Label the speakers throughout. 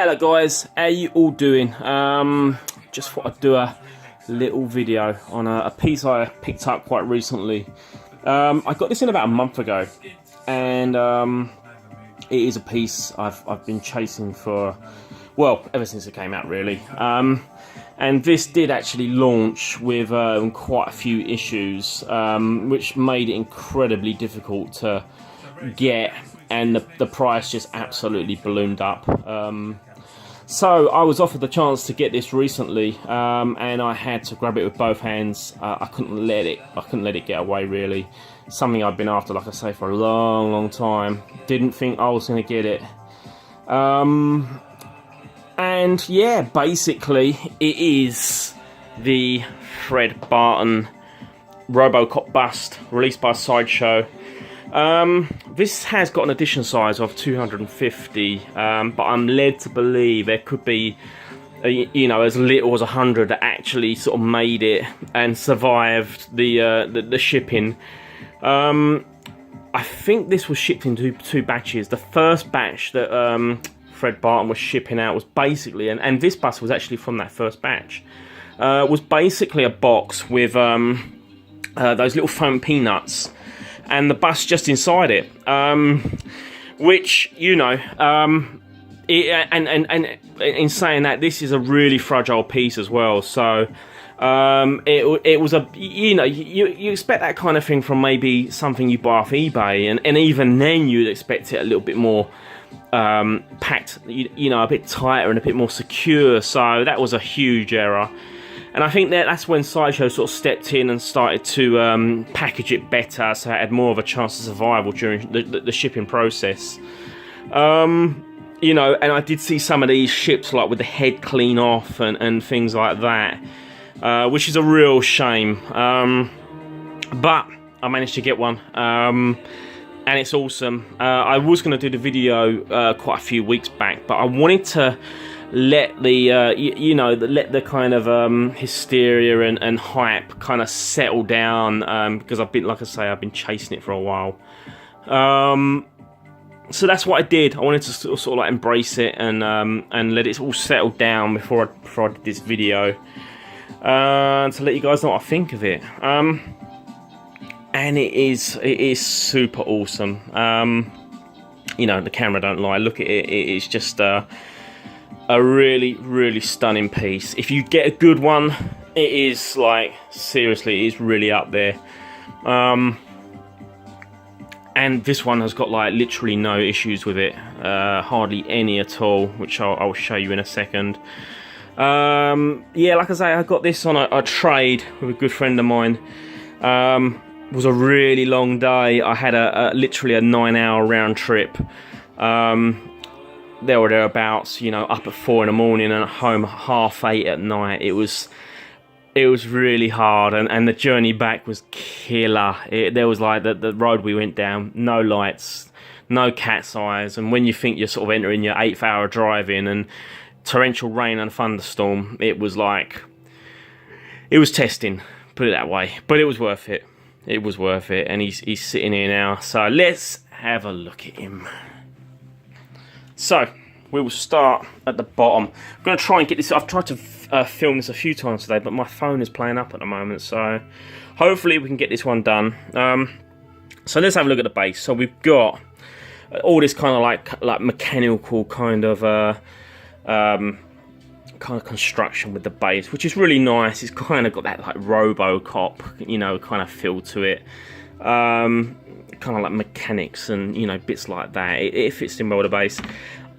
Speaker 1: Hello guys, how you all doing? Just thought I'd do a little video on a piece I picked up quite recently. I got this in about a month ago, and it is a piece I've been chasing for, well, ever since it came out really. And this did actually launch with quite a few issues, which made it incredibly difficult to get, and the price just absolutely ballooned up. So I was offered the chance to get this recently, and I had to grab it with both hands. I couldn't let it get away really. Something I've been after, like I say, for a long time. Didn't think I was going to get it. And yeah, basically it is the Fred Barton Robocop bust released by Sideshow. This has got an edition size of 250, but I'm led to believe there could be, you know, as little as 100 that actually sort of made it and survived the shipping. I think this was shipped in two batches. The first batch that Fred Barton was shipping out was basically, and this bus was actually from that first batch, was basically a box with those little foam peanuts, and the bus just inside it, which, you know, and in saying that, this is a really fragile piece as well. So it was a, you know, you expect that kind of thing from maybe something you buy off eBay, and even then you'd expect it a little bit more packed, you know, a bit tighter and a bit more secure. So that was a huge error. And I think that's when Sideshow sort of stepped in and started to package it better, so it had more of a chance of survival during the shipping process. You know, and I did see some of these ships like with the head clean off and things like that, which is a real shame. But I managed to get one, and it's awesome. I was going to do the video quite a few weeks back, but I wanted to let the let the kind of hysteria and hype kind of settle down, because I've been, like I say, I've been chasing it for a while. So that's what I did. I wanted to sort of like embrace it and let it all settle down before I did this video, to let you guys know what I think of it. And it is super awesome. You know, the camera don't lie. Look at it. It is just a really stunning piece. If you get a good one, it is, like, seriously, it is really up there. And this one has got, like, literally no issues with it, hardly any at all, which I'll show you in a second. Yeah, like I say, I got this on a trade with a good friend of mine. It was a really long day. I had literally a 9-hour round trip. There or thereabouts, you know, up at 4 in the morning and at home 8:30 at night. It was really hard, and the journey back was killer. There was, like, the road we went down, no lights, no cat's eyes, and when you think you're sort of entering your 8th hour driving and torrential rain and thunderstorm, it was like, it was testing, put it that way, but it was worth it. It was worth it, and he's sitting here now, so let's have a look at him. So, we will start at the bottom. I'm going to try and get this. I've tried to film this a few times today, but my phone is playing up at the moment, so hopefully we can get this one done. So let's have a look at the base. So we've got all this kind of like mechanical kind of construction with the base, which is really nice. It's kind of got that like Robocop, you know, kind of feel to it. Kind of like mechanics and, you know, bits like that. It fits in well with the base.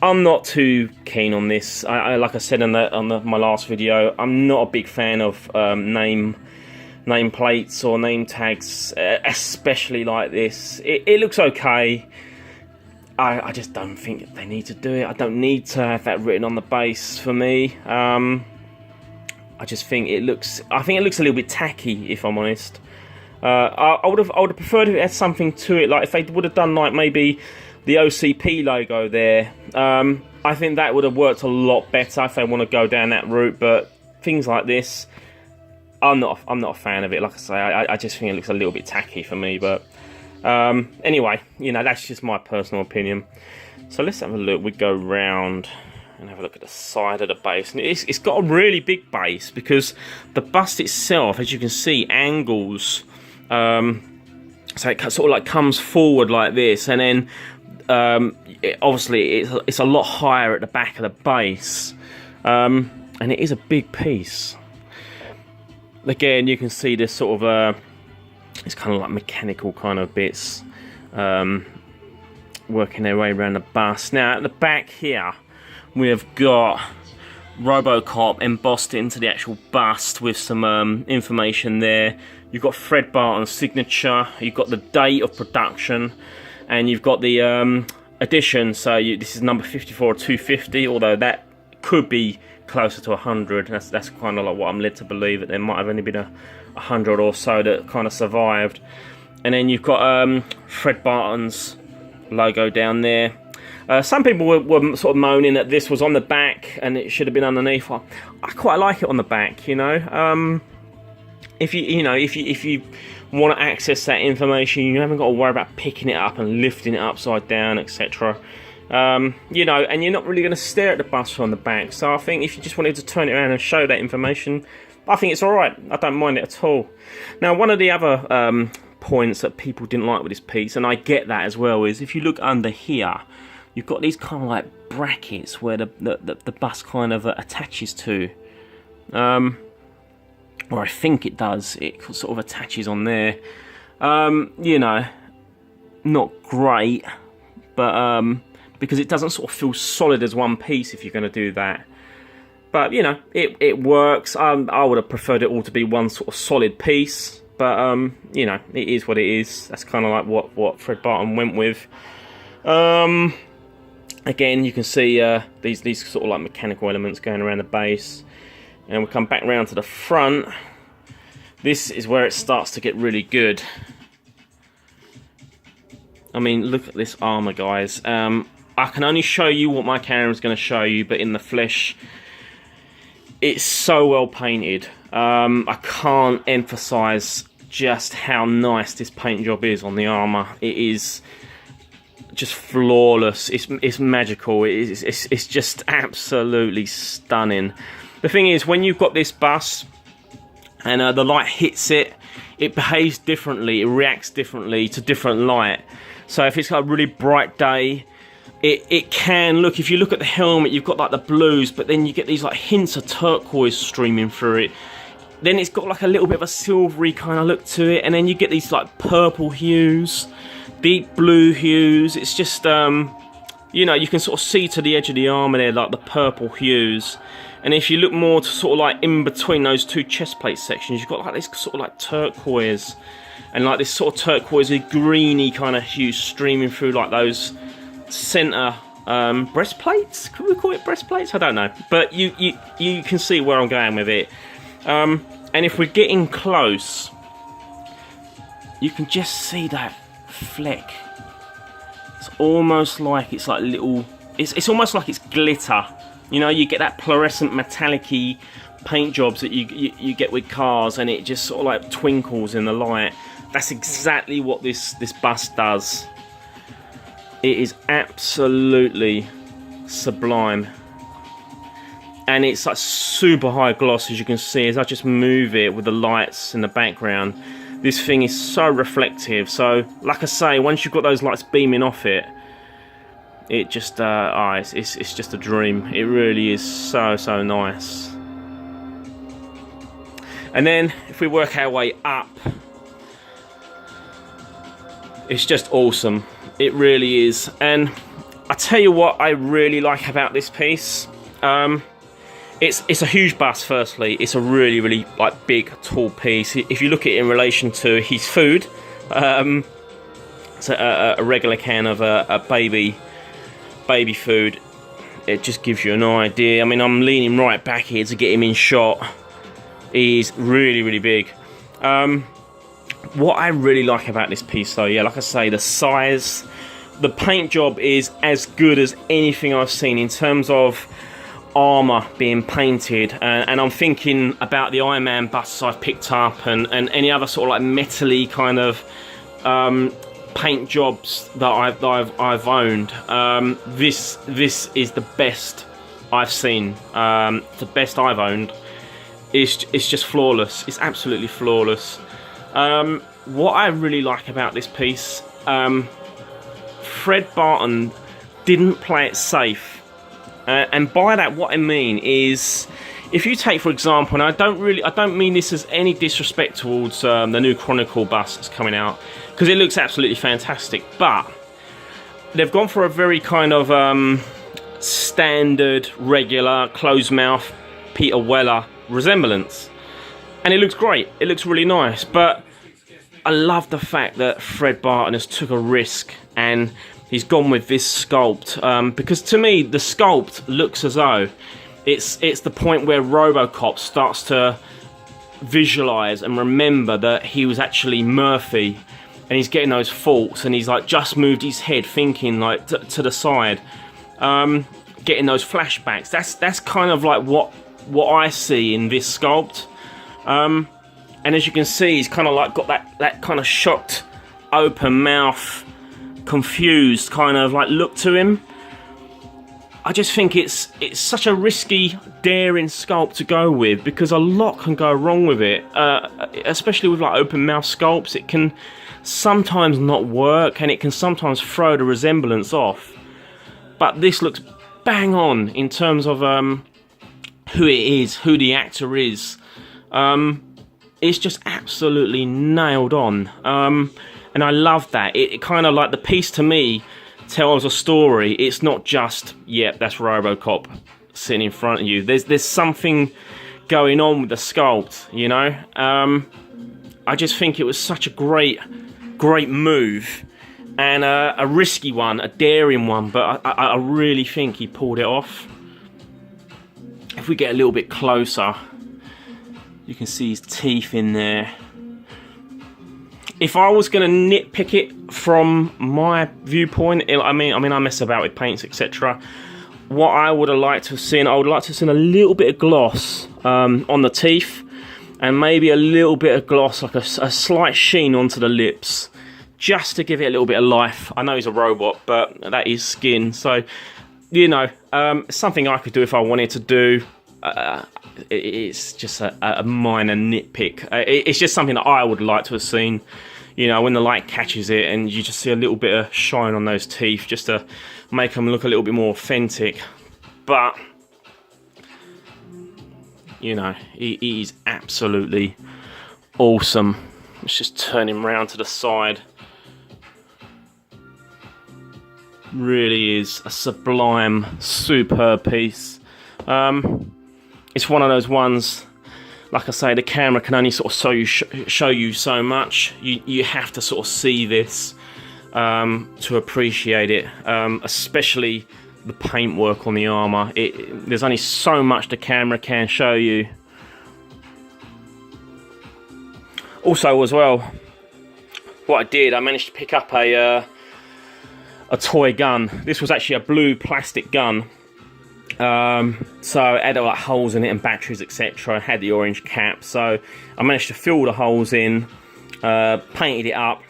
Speaker 1: I'm not too keen on this. Like I said on my last video, I'm not a big fan of name plates or name tags, especially like this. It looks okay. I just don't think they need to do it. I don't need to have that written on the base for me. I just think it looks. I think it looks a little bit tacky, if I'm honest. I would have preferred if it had something to it, like if they would have done like maybe the OCP logo there. I think that would have worked a lot better if they want to go down that route. But things like this, I'm not a fan of it. Like I say, I just think it looks a little bit tacky for me. But anyway, you know, that's just my personal opinion. So let's have a look. We go round and have a look at the side of the base. And it's got a really big base because the bust itself, as you can see, angles. So it sort of like comes forward like this, and then obviously it's a lot higher at the back of the base, and it is a big piece. Again, you can see this sort of it's kind of like mechanical kind of bits working their way around the bust. Now at the back here we have got Robocop embossed into the actual bust with some information there. You've got Fred Barton's signature, you've got the date of production, and you've got the edition. So this is number 54 or 250, although that could be closer to 100. That's kind of like what I'm led to believe, that there might have only been 100 or so that kind of survived. And then you've got Fred Barton's logo down there. Some people were sort of moaning that this was on the back and it should have been underneath. Well, I quite like it on the back, you know. If you want to access that information, you haven't got to worry about picking it up and lifting it upside down, etc. You know, and you're not really going to stare at the bust from the back. So I think if you just wanted to turn it around and show that information, I think it's all right. I don't mind it at all. Now, one of the other points that people didn't like with this piece, and I get that as well, is if you look under here, you've got these kind of like brackets where the bust kind of attaches to. Or I think it does. It sort of attaches on there. You know, not great, but because it doesn't sort of feel solid as one piece if you're going to do that. But you know, it works. I would have preferred it all to be one sort of solid piece. But you know, it is what it is. That's kind of like what Fred Barton went with. Again, you can see these sort of like mechanical elements going around the base. And we come back round to the front. This is where it starts to get really good. I mean, look at this armour, guys. I can only show you what my camera is going to show you, but in the flesh, it's so well painted. I can't emphasise just how nice this paint job is on the armour. It is just flawless. It's magical. It's just absolutely stunning. The thing is, when you've got this bus and the light hits it, it behaves differently. It reacts differently to different light. So if it's got a really bright day, it can look, if you look at the helmet, you've got like the blues, but then you get these like hints of turquoise streaming through it. Then it's got like a little bit of a silvery kind of look to it, and then you get these like purple hues, deep blue hues. It's just, you know, you can sort of see to the edge of the armour there, like the purple hues. And if you look more to sort of like in between those two chest plate sections, you've got like this sort of like turquoise and like this sort of turquoisey greeny kind of hue streaming through like those centre breastplates. Could we call it breastplates? I don't know, but you can see where I'm going with it. And if we're getting close, you can just see that fleck. It's almost like it's like little. It's almost like it's glitter. You know, you get that fluorescent metallic-y paint jobs that you get with cars, and it just sort of like twinkles in the light. That's exactly what this bust does. It is absolutely sublime. And it's like super high gloss, as you can see, as I just move it with the lights in the background. This thing is so reflective. So, like I say, once you've got those lights beaming off it, it just, it's just a dream. It really is so nice. And then, if we work our way up, it's just awesome. It really is. And I tell you what I really like about this piece. It's a huge bust, firstly. It's a really like big, tall piece. If you look at it in relation to his food, it's a regular can of a baby food. It just gives you an idea. I mean, I'm leaning right back here to get him in shot. He's really big. What I really like about this piece, though, yeah, like I say, the size, the paint job is as good as anything I've seen in terms of armour being painted, and I'm thinking about the Iron Man busts I've picked up and any other sort of like metal-y kind of paint jobs that I've owned. This is the best I've seen. The best I've owned. It's just flawless. It's absolutely flawless. What I really like about this piece, Fred Barton didn't play it safe. And by that, what I mean is, if you take, for example, and I don't mean this as any disrespect towards the new Chronicle bus that's coming out, because it looks absolutely fantastic, but they've gone for a very kind of standard, regular, closed mouth Peter Weller resemblance, and it looks great. It looks really nice, but I love the fact that Fred Barton has took a risk and he's gone with this sculpt, because to me the sculpt looks as though it's the point where Robocop starts to visualize and remember that he was actually Murphy, and he's getting those thoughts, and he's like just moved his head thinking like to the side, getting those flashbacks. That's kind of like what I see in this sculpt. And as you can see, he's kind of like got that kind of shocked, open mouth, confused kind of like look to him. I just think it's such a risky, daring sculpt to go with, because a lot can go wrong with it, especially with like open mouth sculpts. It can sometimes not work, and it can sometimes throw the resemblance off. But this looks bang on in terms of who it is, who the actor is. It's just absolutely nailed on, and I love that. It kind of like, the piece to me tells a story. It's not just, yep, that's Robocop sitting in front of you. There's something going on with the sculpt, you know. I just think it was such a great move, and a risky one, a daring one, but I really think he pulled it off. If we get a little bit closer, you can see his teeth in there. If I was going to nitpick it from my viewpoint, I mean, I mess about with paints, etc. What I would have liked to have seen, I would like to have seen a little bit of gloss on the teeth, and maybe a little bit of gloss, like a slight sheen onto the lips, just to give it a little bit of life. I know he's a robot, but that is skin, so, you know, something I could do if I wanted to do. It's just a minor nitpick. It's just something that I would like to have seen, you know, when the light catches it and you just see a little bit of shine on those teeth, just to make them look a little bit more authentic. But, you know, he is absolutely awesome. Let's just turn him round to the side. Really is a sublime, superb piece. It's one of those ones, like I say, the camera can only sort of show you so much. You have to sort of see this to appreciate it, especially the paintwork on the armour. There's only so much the camera can show you. Also, as well, what I did, I managed to pick up a toy gun. This was actually a blue plastic gun. So it had like holes in it and batteries, etc. It had the orange cap, so I managed to fill the holes in, painted it up,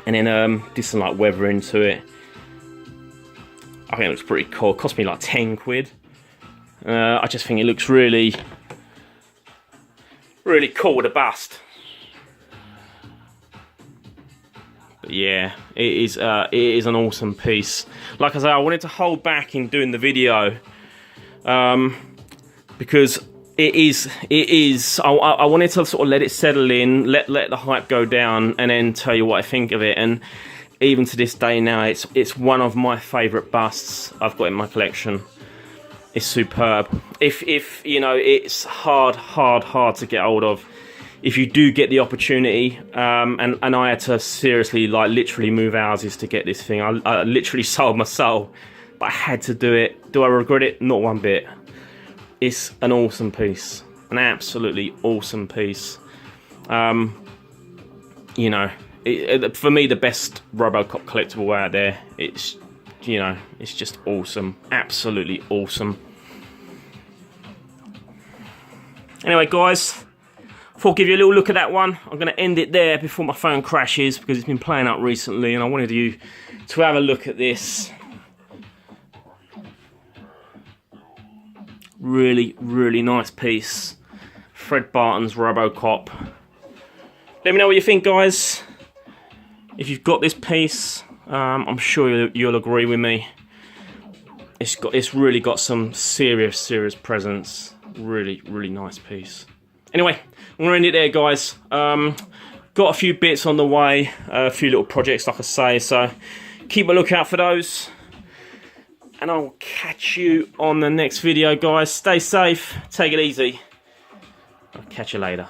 Speaker 1: and then did some like weathering to it. I think it looks pretty cool. It cost me like 10 quid. I just think it looks really cool with a bust. But yeah, it is an awesome piece. Like I say, I wanted to hold back in doing the video, because it is. I wanted to sort of let it settle in, let the hype go down, and then tell you what I think of it. And even to this day now, it's one of my favourite busts I've got in my collection. It's superb. If you know, it's hard to get hold of. If you do get the opportunity, and I had to seriously, like, literally move houses to get this thing. I literally sold my soul, but I had to do it. Do I regret it? Not one bit. It's an awesome piece, an absolutely awesome piece. You know, for me, the best Robocop collectible out there. It's, you know, it's just awesome, absolutely awesome. Anyway, guys, before I give you a little look at that one, I'm going to end it there before my phone crashes, because it's been playing up recently and I wanted you to have a look at this. Really, really nice piece. Fred Barton's Robocop. Let me know what you think, guys. If you've got this piece, I'm sure you'll agree with me. It's really got some serious presence. Really, really nice piece. Anyway, I'm gonna end it there, guys. Got a few bits on the way, a few little projects, like I say, so keep a lookout for those. And I'll catch you on the next video, guys. Stay safe, take it easy. I'll catch you later.